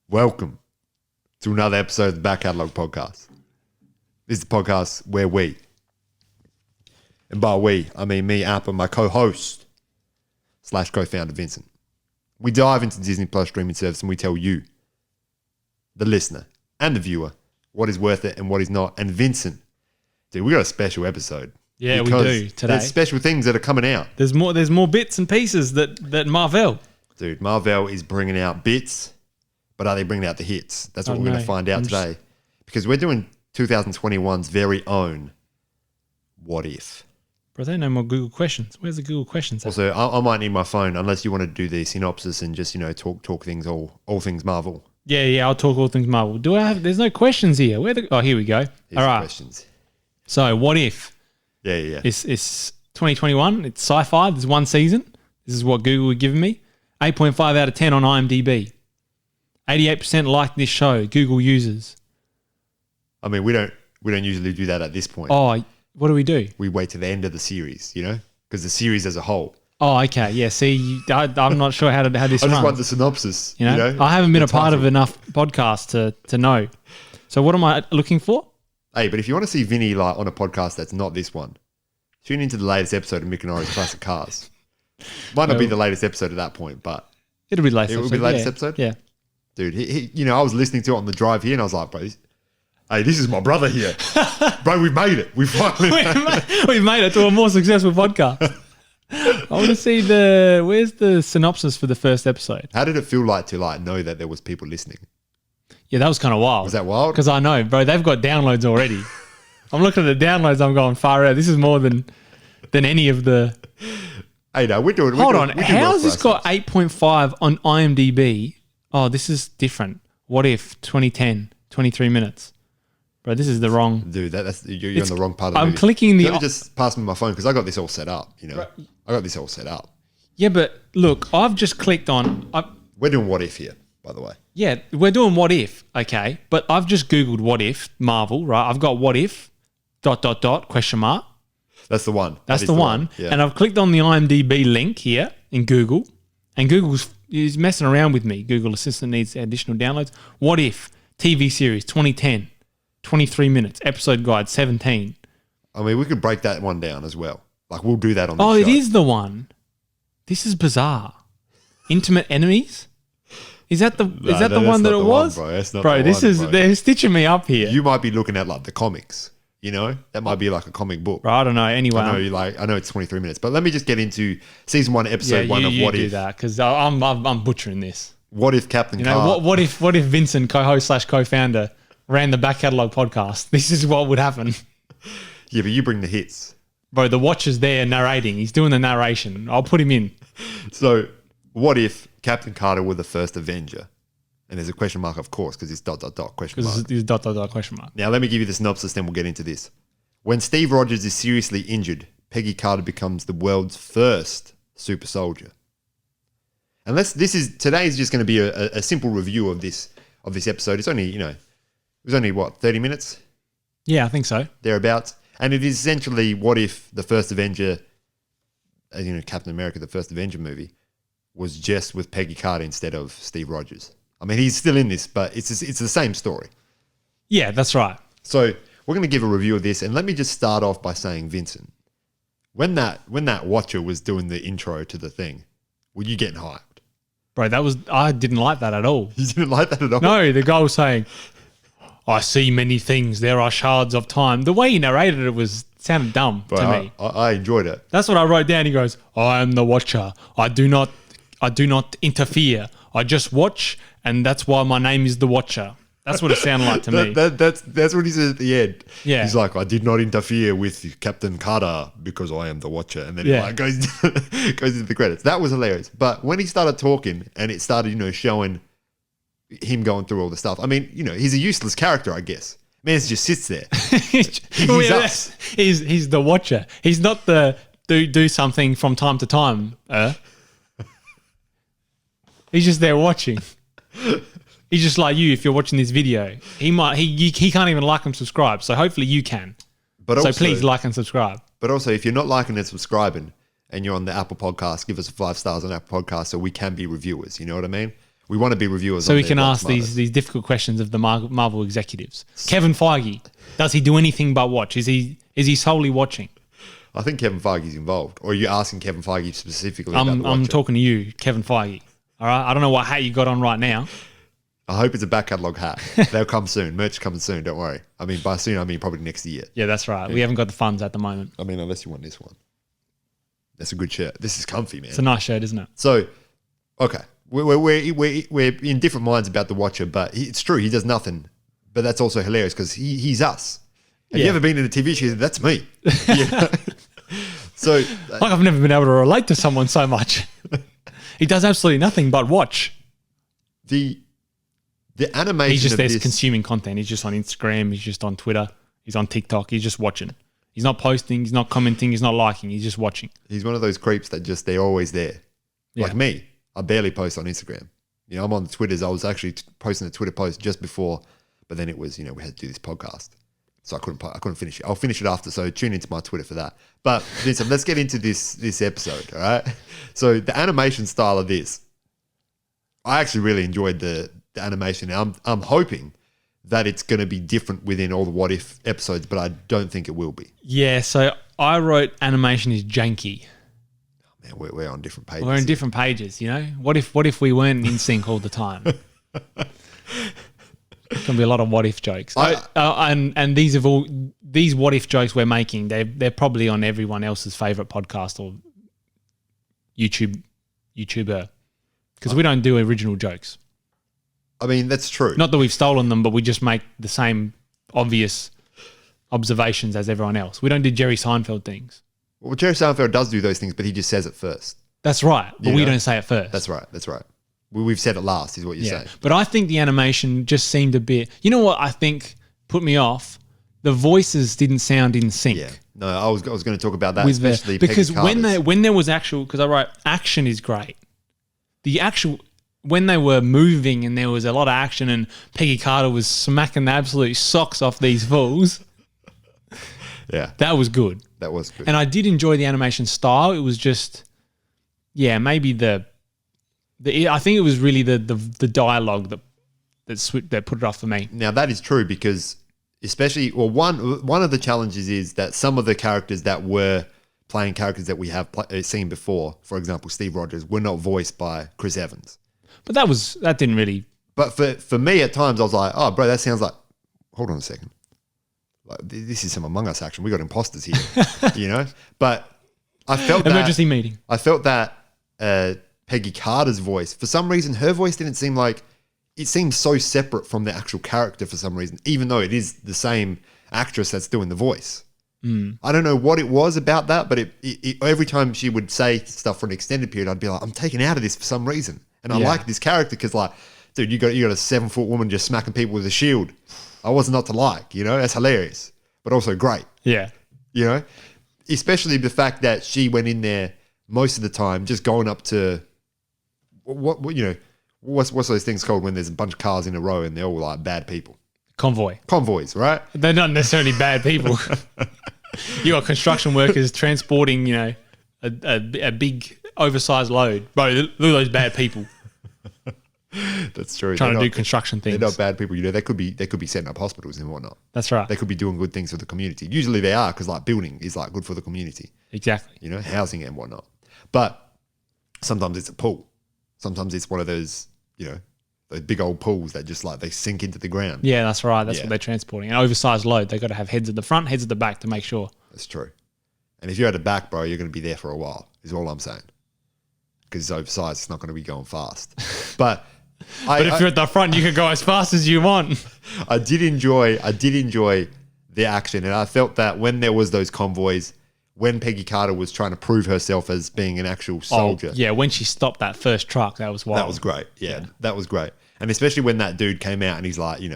Welcome to another episode of the Back Catalogue podcast. This is the podcast where we, and by we, I mean me, App, and my co-host / co-founder Vincent. We dive into Disney Plus streaming service and we tell you, the listener and the viewer, what is worth it and what is not. And Vincent, dude, we got a special episode. Yeah, we do today. There's special things that are coming out. There's more bits and pieces that Marvel. Dude, Marvel is bringing out bits, but are they bringing out the hits? That's what we're going to find out today. Because we're doing 2021's very own What If. Bro, there are no more Google questions. Where's the Google questions at? Also, I might need my phone unless you want to do the synopsis and just, talk things, all things Marvel. Yeah, I'll talk all things Marvel. There's no questions here. Oh, here we go. Here's all right. Questions. So, What If? Yeah. It's 2021. It's sci-fi. There's one season. This is what Google had given me. 8.5 out of 10 on IMDb. 88% like this show. Google users. I mean, we don't usually do that at this point. Oh, what do? We wait to the end of the series, because the series as a whole. Oh, okay. Yeah. See, I'm not sure how this runs. I just want the synopsis. I haven't been a part of enough podcasts to know. So what am I looking for? Hey, but if you want to see Vinny on a podcast that's not this one, tune into the latest episode of Mick and Ori's Classic Cars. Might not be the latest episode at that point, but it'll be the latest. It will be the latest episode. Yeah. Dude, he I was listening to it on the drive here, and I was like, bro, hey, this is my brother here. Bro, we made it. We finally we've made it to a more successful podcast. I want to see where's the synopsis for the first episode? How did it feel like to know that there was people listening? Yeah, that was kind of wild. Was that wild? Because I know, bro, they've got downloads already. I'm looking at the downloads, I'm going far out. This is more than any of the... Hey, no, we're doing... Hold on, how has this got 8.5 on IMDb? Oh, this is different. What If 2010, 23 minutes. Bro, this is the wrong... Dude, you're on the wrong part of the I'm movie. clicking the... Let me just pass me my phone because I got this all set up, Right. I got this all set up. Yeah, but look, I've just clicked on... We're doing What If here, by the way. Yeah, we're doing What If, okay? But I've just Googled What If, Marvel, right? I've got What If, ... question mark. That's the one. That's the one. Yeah. And I've clicked on the IMDb link here in Google, and Google's is messing around with me. Google Assistant needs additional downloads. What If, TV series, 2010, 23 minutes, episode guide, 17. I mean, we could break that one down as well. We'll do that on the show. Oh, it is the one. This is bizarre. Intimate Enemies? Is that the one that it was? Bro, that's not bro, the one, bro. They're stitching me up here. You might be looking at the comics, That might be like a comic book. Bro, I don't know. Anyway. I know it's 23 minutes, but let me just get into season 1, episode 1 of What If. You do that because I'm butchering this. What if Captain Carter... What if Vincent, co-host / co-founder, ran the Back Catalogue podcast? This is what would happen. Yeah, but you bring the hits. Bro, the Watcher's there narrating. He's doing the narration. I'll put him in. So, what if Captain Carter were the first Avenger? And there's a question mark, of course, because it's ... question mark. Because it's ... question mark. Now, let me give you the synopsis, then we'll get into this. When Steve Rogers is seriously injured, Peggy Carter becomes the world's first super soldier. And today is just going to be a simple review of this episode. It's only, it was only, 30 minutes? Yeah, I think so. Thereabouts. And it is essentially what if the first Avenger, Captain America, the first Avenger movie, was just with Peggy Carter instead of Steve Rogers. I mean, he's still in this, but it's the same story. Yeah, that's right. So we're going to give a review of this, and let me just start off by saying, Vincent, when that Watcher was doing the intro to the thing, were you getting hyped? Bro, I didn't like that at all. You didn't like that at all? No, the guy was saying, I see many things. There are shards of time. The way he narrated it sounded dumb to me. I enjoyed it. That's what I wrote down. He goes, I am the Watcher. I do not interfere. I just watch, and that's why my name is the Watcher. That's what it sounded like to me. That's what he says at the end. Yeah. He's like, I did not interfere with Captain Carter because I am the Watcher. And then he goes into the credits. That was hilarious. But when he started talking and it started, showing him going through all the stuff. I mean, he's a useless character, I guess. Man just sits there. He's us. He's the Watcher. He's not the do something from time to time. He's just there watching. He's just like you. If you're watching this video, he can't even like and subscribe. So hopefully you can. But also, please like and subscribe. But also, if you're not liking and subscribing, and you're on the Apple Podcast, give us 5 stars on Apple Podcast so we can be reviewers. You know what I mean? We want to be reviewers. So on we there, can like ask these difficult questions of the Marvel executives. Kevin Feige, does he do anything but watch? Is he solely watching? I think Kevin Feige's involved. Or are you asking Kevin Feige specifically about the I'm Watcher? talking to you, Kevin Feige. All right. I don't know what hat you got on right now. I hope it's a back catalogue hat. They'll come soon. Merch coming soon. Don't worry. I mean, by soon, I mean probably next year. Yeah, that's right. We haven't got the funds at the moment. I mean, unless you want this one. That's a good shirt. This is comfy, man. It's a nice shirt, isn't it? So, okay. We're in different minds about the Watcher, but it's true. He does nothing. But that's also hilarious because he's us. Have you ever been in a TV show? That's me. You know? So, Like I've never been able to relate to someone so much. He does absolutely nothing but watch. the animation He's just of there this, consuming content. He's just on Instagram. He's just on Twitter. He's on TikTok. He's just watching. He's not posting. He's not commenting. He's not liking. He's just watching. he's one of those creeps that just, they're always there. Yeah. Like me. I barely post on Instagram. You know, I'm on the Twitters. I was actually posting a Twitter post just before, but then it was, we had to do this podcast. So I couldn't finish it. I'll finish it after. So tune into my Twitter for that. But listen, let's get into this episode. All right. So the animation style of this, I actually really enjoyed the animation. I'm hoping that it's going to be different within all the What If episodes, but I don't think it will be. Yeah. So I wrote animation is janky. Man, we're on different pages. We're on here. different pages. What if we weren't in sync all the time? There's gonna be a lot of what if jokes. And these what if jokes we're making, they're probably on everyone else's favorite podcast or YouTuber, because we don't do original jokes. I mean, that's true. Not that we've stolen them, but we just make the same obvious observations as everyone else. We don't do Jerry Seinfeld things. Well, Jerry Seinfeld does do those things, but he just says it first. That's right, but You we know? don't say it first. That's right. We've said it last, is what you're saying. But I think the animation just seemed a bit. You know what I think put me off? The voices didn't sound in sync. Yeah. No, I was going to talk about that, With especially because Peggy Carter's. when there was actual, because I wrote action is great. The actual when they were moving and there was a lot of action and Peggy Carter was smacking the absolute socks off these fools. Yeah, That was good. that was good. And I did enjoy the animation style. It was just, maybe I think it was really the dialogue that put it off for me. Now that is true because, especially, well, one of the challenges is that some of the characters that were playing characters that we have seen before, for example, Steve Rogers, were not voiced by Chris Evans. But that didn't really. But for me, at times, I was like, oh, bro, that sounds like. Hold on a second. Like, this is some Among Us action. We got imposters here, But I felt Emergency meeting. I felt that Peggy Carter's voice, for some reason, her voice didn't seem like, it seemed so separate from the actual character for some reason, even though it is the same actress that's doing the voice. I don't know what it was about that, but it every time she would say stuff for an extended period, I'd be like, I'm taken out of this for some reason. And I like this character because, like, dude, you got a 7-foot woman just smacking people with a shield. I was not to like, That's hilarious, but also great. Yeah. Especially the fact that she went in there most of the time just going up to what's those things called when there's a bunch of cars in a row and they're all like bad people? Convoys, right? They're not necessarily bad people. You got construction workers transporting, a big oversized load. Bro, look at those bad people That's true. trying to do construction things. They're not bad people. They could be setting up hospitals and whatnot. That's right. They could be doing good things for the community. Usually they are because, like, building is, like, good for the community. Exactly. Housing and whatnot. But sometimes it's a pool. Sometimes it's one of those, those big old pools that just, like, they sink into the ground. Yeah, that's right. That's what they're transporting. An oversized load. They got to have heads at the front, heads at the back to make sure. That's true. And if you're at the back, bro, you're going to be there for a while, is all I'm saying. Because it's oversized, it's not going to be going fast. But if you're at the front, you can go as fast as you want. I did enjoy the action, and I felt that when there was those convoys, when Peggy Carter was trying to prove herself as being an actual soldier. Yeah, when she stopped that first truck, that was wild. That was great. Yeah, that was great. And especially when that dude came out and he's like, he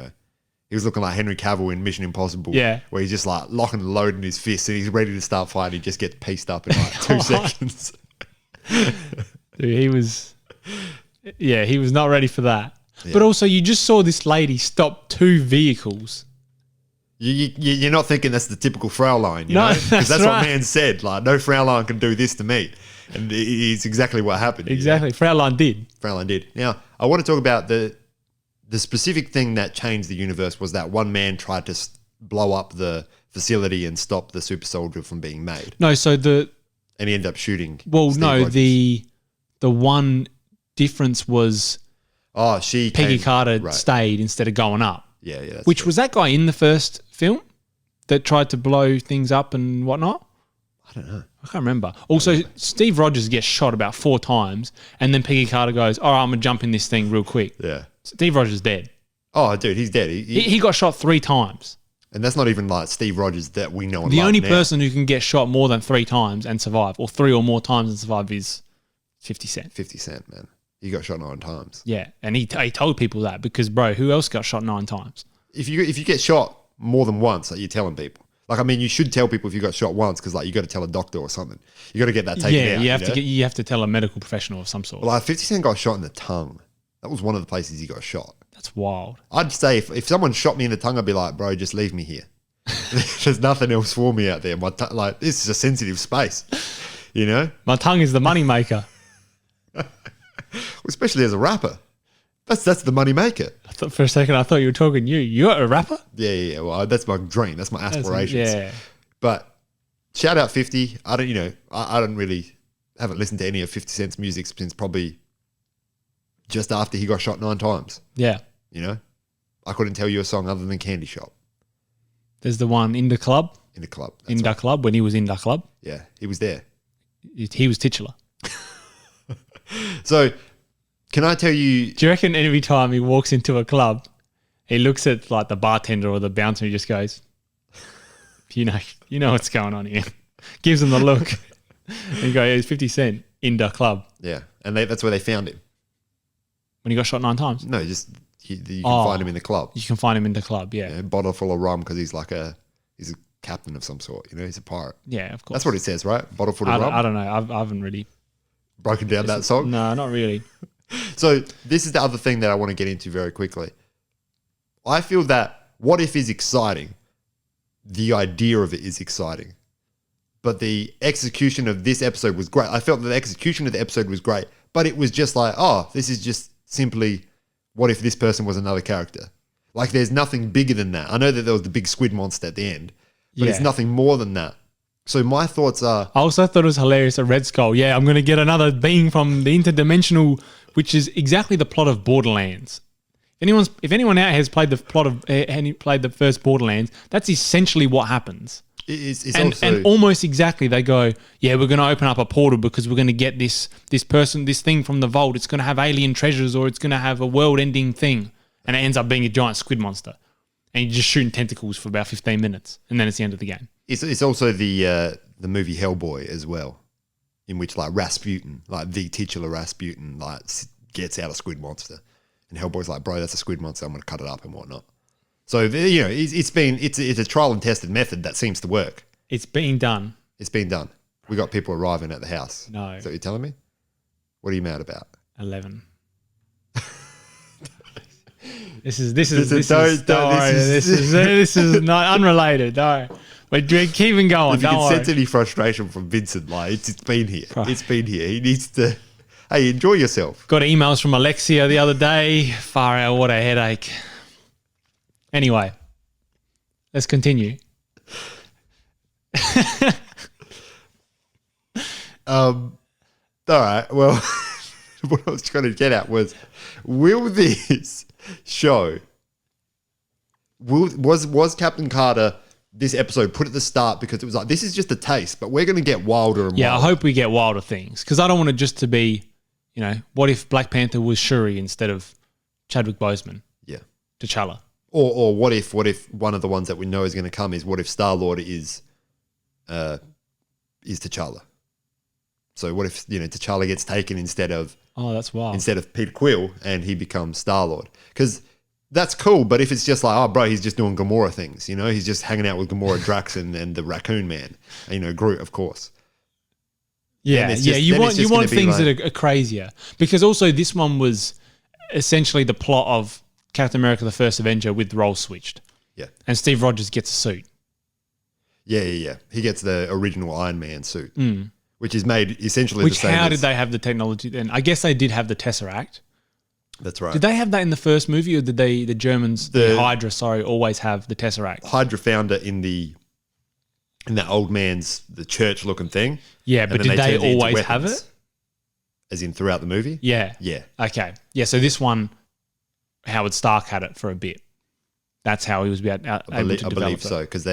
was looking like Henry Cavill in Mission Impossible. Yeah. Where he's just like locking the load in his fist and he's ready to start fighting. He just gets pieced up in like 2 seconds. Dude, he was not ready for that. Yeah. But also, you just saw this lady stop 2 vehicles. You're not thinking that's the typical Fraulein, No, Because that's right. what man said. Like, no Fraulein can do this to me. And it's exactly what happened. Exactly. Fraulein did. Fraulein did. Now, I want to talk about the specific thing that changed the universe was that one man tried to blow up the facility and stop the super soldier from being made. No, so And he ended up shooting. well, Steve no, Rogers. the one difference was She Peggy came- Carter right. stayed instead of going up. Yeah, yeah. That's Which true. was that guy in the first film that tried to blow things up and whatnot? I don't know. I can't remember. Also, Steve Rogers gets shot about 4 times, and then Peggy Carter goes, all right, I'm going to jump in this thing real quick. Yeah. Steve Rogers is dead. Oh, dude, he's dead. He got shot 3 times. And that's not even like Steve Rogers that we know and The love only now. person who can get shot more than 3 times and survive, or 3 or more times and survive, is 50 Cent. 50 Cent, man. He got shot 9 times. Yeah, and he told people that because, bro, who else got shot 9 times? If you get shot more than once, like, you're telling people. Like, I mean, you should tell people if you got shot once because, like, you got to tell a doctor or something. You got to get that taken out. Yeah, you have to tell a medical professional of some sort. Well, like 50 Cent got shot in the tongue. That was one of the places he got shot. That's wild. I'd say if someone shot me in the tongue, I'd be like, bro, just leave me here. There's nothing else for me out there. Like, this is a sensitive space, you know? My tongue is the money maker. Especially as a rapper. That's the money maker. For a second, I thought you were talking you. You're a rapper? Yeah. Well, that's my dream. That's my aspirations. Yeah. But shout out 50. I don't really haven't listened to any of 50 Cent's music since probably just after he got shot 9 times. Yeah. You know, I couldn't tell you a song other than Candy Shop There's the one in the club. in the club. In the club, when he was in the club. Yeah, he was there. He was titular. So, can I tell you? Do you reckon every time he walks into a club, he looks at like the bartender or the bouncer and he just goes, you know what's going on here. Gives him the look. And you go, yeah, it's 50 Cent in the club. Yeah, and that's where they found him. When he got shot 9 times. No, just you can Oh. find him in the club. You can find him in the club, yeah. A bottle full of rum because he's a captain of some sort. You know, he's a pirate. Yeah, of course. That's what it says, right? Bottle full I of rum. don't know. I haven't really. Broken down that song. No, not really. So this is the other thing that I want to get into very quickly. I feel that What If is exciting. The idea of it is exciting. But the execution of this episode was great. I felt that the execution of the episode was great. But it was just like, oh, this is just simply what if this person was another character? Like there's nothing bigger than that. I know that there was the big squid monster at the end. But it's Yeah. nothing more than that. So my thoughts are... I also thought it was hilarious at Red Skull. Yeah, I'm going to get another being from the interdimensional, which is exactly the plot of Borderlands. If anyone out has played the plot of played the first Borderlands, that's essentially what happens. It's And, also... and almost exactly, they go, yeah, we're going to open up a portal because we're going to get this thing from the vault. It's going to have alien treasures or it's going to have a world-ending thing. And it ends up being a giant squid monster. And you're just shooting tentacles for about 15 minutes. And then it's the end of the game. It's also the movie Hellboy as well, in which like Rasputin, like the titular Rasputin, like gets out a squid monster, and Hellboy's like, bro, that's a squid monster. I'm going to cut it up and whatnot. So it's a trial and tested method that seems to work. It's being done. It's been done. We got people arriving at the house. No. Is that what you're telling me? What are you mad about? 11. This This is not unrelated. No, we're keeping going. If you Don't can worry. sense any frustration from Vincent, like it's been here. Right. It's been here. He needs to. Hey, enjoy yourself. Got emails from Alexia the other day. Far out, what a headache. Anyway, let's continue. All right. Well, what I was trying to get at was, will this show, was Captain Carter this episode put at the start because it was like, this is just a taste, but we're going to get wilder and Yeah, I wilder. hope we get wilder things because I don't want it just to be, what if Black Panther was Shuri instead of Chadwick Boseman, Yeah. T'Challa? Or what if one of the ones that we know is going to come is what if Star-Lord is T'Challa? So what if, T'Challa gets taken instead of Oh, that's wild. Peter Quill and he becomes Star-Lord? Because that's cool, but if it's just like, oh, bro, he's just doing Gamora things, he's just hanging out with Gamora, Drax, and the Raccoon Man, and, Groot, of course. Yeah, Then it's yeah. just- You then want it's just you want gonna be things like- that are crazier because also this one was essentially the plot of Captain America: The First Avenger with roles switched, Yeah. and Steve Rogers gets a suit. Yeah. He gets the original Iron Man suit, which is made essentially Which the same. how as- did they have the technology then? I guess they did have the Tesseract. That's right. Did they have that in the first movie, or did the Germans, the Hydra, always have the Tesseract? Hydra found it in that old man's the church looking thing. Yeah, and but then did they turned it into always have weapons. it? As in throughout the movie? Yeah. Yeah. Okay. Yeah. So this one, Howard Stark had it for a bit. That's how he was able to I develop believe it. so, because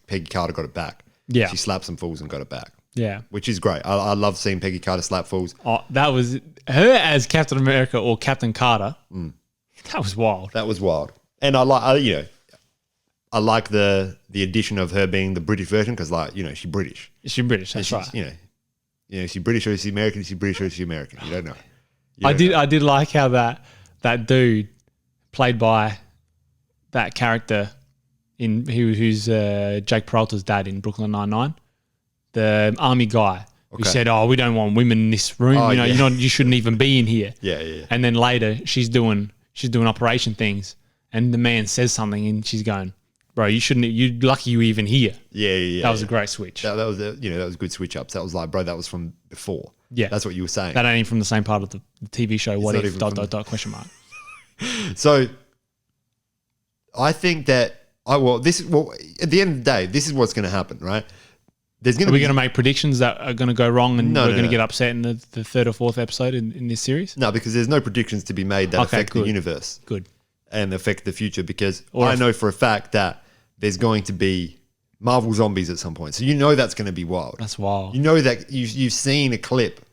Peggy Carter got it back. Yeah. She slapped some fools and got it back, Yeah. which is great. I love seeing Peggy Carter slap fools. Oh, that was her as Captain America or Captain Carter. That was wild. That was wild. And I like the addition of her being the British version because, she's British. She's British. That's She's, right. She's British or she's American. She's British or she's American. You don't know. I did like how that dude played by that character who's Jake Peralta's dad in Brooklyn Nine-Nine, the army guy who said, "Oh, we don't want women in this room. Oh, yeah. You shouldn't even be in here." Yeah. And then later she's doing operation things, and the man says something, and she's going, "Bro, you shouldn't. You're lucky you even here." Yeah. That was a great switch. That was that was good switch ups. That was like, bro, that was from before. Yeah. That's what you were saying. That ain't even from the same part of the TV show. What not if? even from Question mark. So I think that at the end of the day, this is what's going to happen, right? There's going Are to we be going to make predictions that are going to go wrong, and No, we're no, going to no. get upset in the third or fourth episode in this series? no, because there's no predictions to be made that Okay, affect good. the universe Good. and affect the future. Because Or I if- know for a fact that there's going to be Marvel zombies at some point, so that's going to be wild. That's wild. You know that you've seen a clip.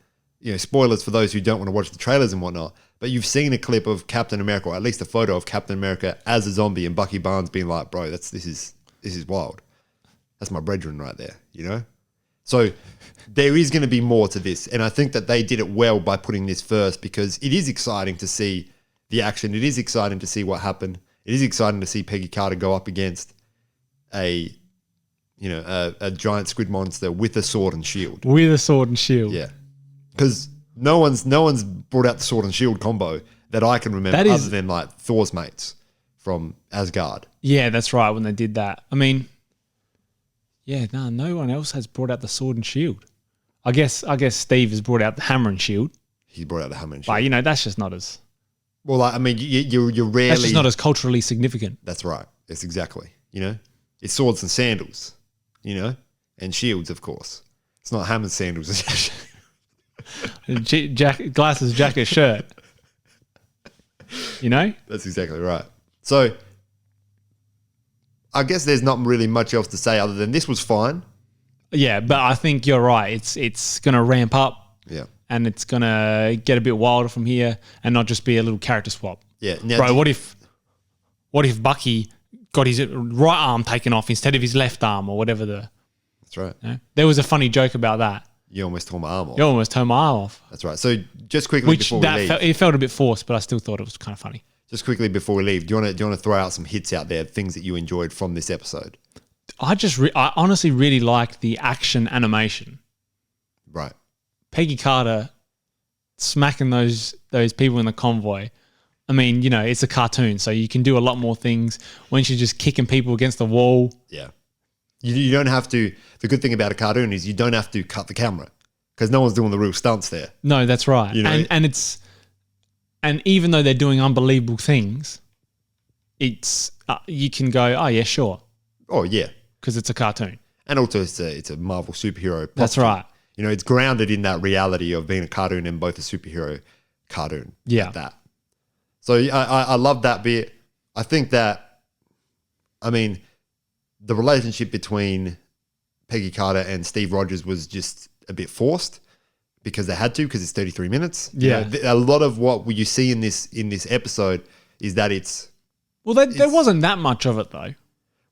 Spoilers for those who don't want to watch the trailers and whatnot. But you've seen a clip of Captain America, or at least a photo of Captain America as a zombie, and Bucky Barnes being like, "Bro, this is wild. That's my brethren right there." So there is going to be more to this, and I think that they did it well by putting this first because it is exciting to see the action. It is exciting to see what happened. It is exciting to see Peggy Carter go up against a giant squid monster with a sword and shield. With a sword and shield. Yeah, because no one's brought out the sword and shield combo that I can remember, That is- other than like Thor's mates from Asgard. Yeah, that's right. When they did that, I mean, no one else has brought out the sword and shield. I guess Steve has brought out the hammer and shield, He brought out the hammer and shield. but that's just not as Well, you're rarely. that's just not as culturally significant. That's right. That's exactly. It's swords and sandals. And shields, of course. It's not hammers, sandals. Glasses, jacket, shirt. That's exactly right. So, I guess there's not really much else to say other than this was fine. Yeah, but I think you're right. It's going to ramp up, Yeah. and it's going to get a bit wilder from here, and not just be a little character swap. Yeah. Now, Bro, what if Bucky got his right arm taken off instead of his left arm or whatever That's right. There was a funny joke about that. You almost tore my arm off. You almost tore my arm off. That's right. So, just quickly Which before we leave. it felt a bit forced, but I still thought it was kind of funny. Just quickly before we leave, do you want to throw out some hits out there, things that you enjoyed from this episode? I honestly really liked the action animation. Right. Peggy Carter smacking those people in the convoy. I mean, it's a cartoon, so you can do a lot more things when she's just kicking people against the wall. Yeah. You don't have to. The good thing about a cartoon is you don't have to cut the camera because no one's doing the real stunts there. No, that's right. And even though they're doing unbelievable things, it's you can go, oh yeah, sure, Oh yeah. because it's a cartoon. And also it's a Marvel superhero. That's property. right. It's grounded in that reality of being a cartoon and both a superhero cartoon. Yeah. At that. So I love that bit. I think that, the relationship between Peggy Carter and Steve Rogers was just a bit forced because they had to, because it's 33 minutes. Yeah. A lot of what you see in this episode is that it's, Well, there wasn't that much of it though.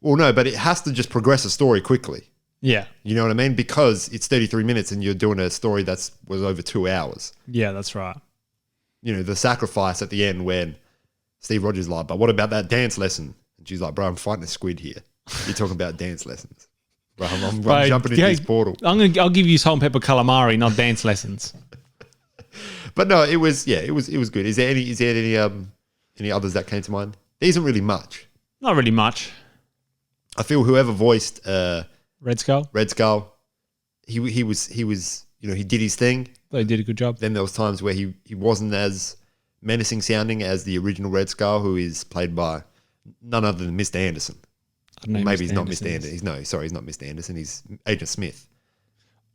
well, no, but it has to just progress a story quickly. Yeah. You know what I mean? Because it's 33 minutes and you're doing a story was over 2 hours. Yeah, that's right. The sacrifice at the end when Steve Rogers is like, but what about that dance lesson? And she's like, bro, I'm fighting a squid here. You're talking about dance lessons. Bro, I'm jumping into this portal. I'll give you salt and pepper calamari, not dance lessons. But no, it was good. Is there any others that came to mind? There isn't really much. Not really much. I feel whoever voiced Red Skull. Red Skull, he was he did his thing. They did a good job. Then there was times where he wasn't as menacing sounding as the original Red Skull, who is played by none other than Mr. Anderson. I don't know who Maybe Mr. he's not Anderson Mr. is. Anderson. He's not Mr. Anderson. He's Agent Smith.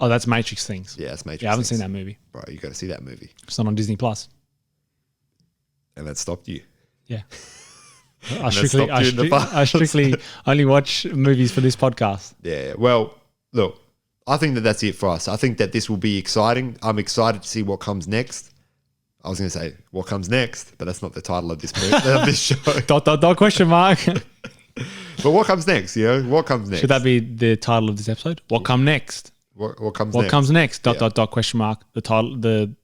Oh, that's Matrix things. Yeah, that's Matrix. Yeah, I haven't things. seen that movie. Bro, you got to see that movie. It's not on Disney Plus. And that stopped you. Yeah. that stopped you in the past. I strictly only watch movies for this podcast. Yeah. Well, look, I think that that's it for us. I think that this will be exciting. I'm excited to see what comes next. I was going to say what comes next, but that's not the title of this of this show. Question mark. But what comes next? What comes next? Should that be the title of this episode? What come next? What comes What next? comes next? Question mark. The title, the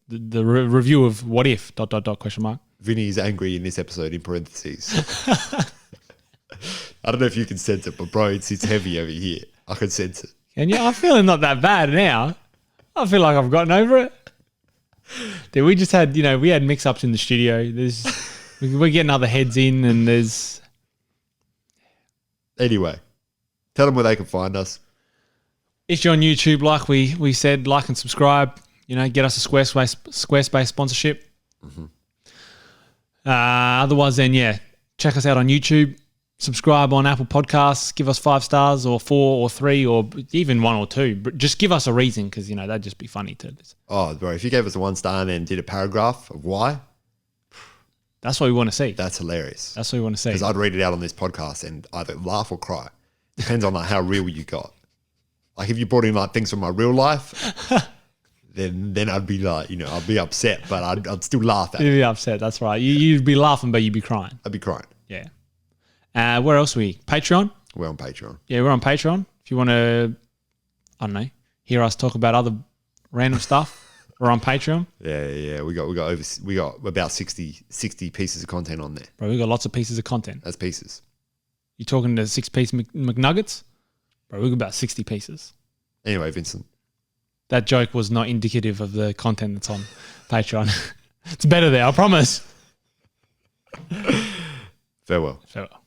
review of what if? Question mark. Vinny is angry in this episode in parentheses. I don't know if you can sense it, but bro, it's heavy over here. I can sense it. And yeah, I'm feeling not that bad now. I feel like I've gotten over it. Then we just had, we had mix-ups in the studio. We're getting other heads in, and there's... Anyway, tell them where they can find us. If you're on YouTube, like we said, like and subscribe. Get us a Squarespace sponsorship. Mm-hmm. Otherwise, then, check us out on YouTube. Subscribe on Apple Podcasts. Give us 5 stars or 4 or 3 or even 1 or 2. But just give us a reason because, that'd just be funny to... Oh, bro, if you gave us a 1 star and then did a paragraph of why, that's what we want to see. that's hilarious. That's what we want to see. Because I'd read it out on this podcast and either laugh or cry. Depends on how real you got. Like if you brought in things from my real life, then I'd be I'd be upset, but I'd still laugh at You'd it. be upset. That's right. You'd be laughing, but you'd be crying. I'd be crying. Yeah. Where else are we? Patreon? We're on Patreon. Yeah, we're on Patreon. If you want to, I don't know, hear us talk about other random stuff, we're on Patreon. Yeah. We got about 60 pieces of content on there. Bro, we got lots of pieces of content. That's pieces. You talking to 6-piece McNuggets? Bro, we got about 60 pieces. Anyway, Vincent. That joke was not indicative of the content that's on Patreon. It's better there, I promise. Farewell. Farewell.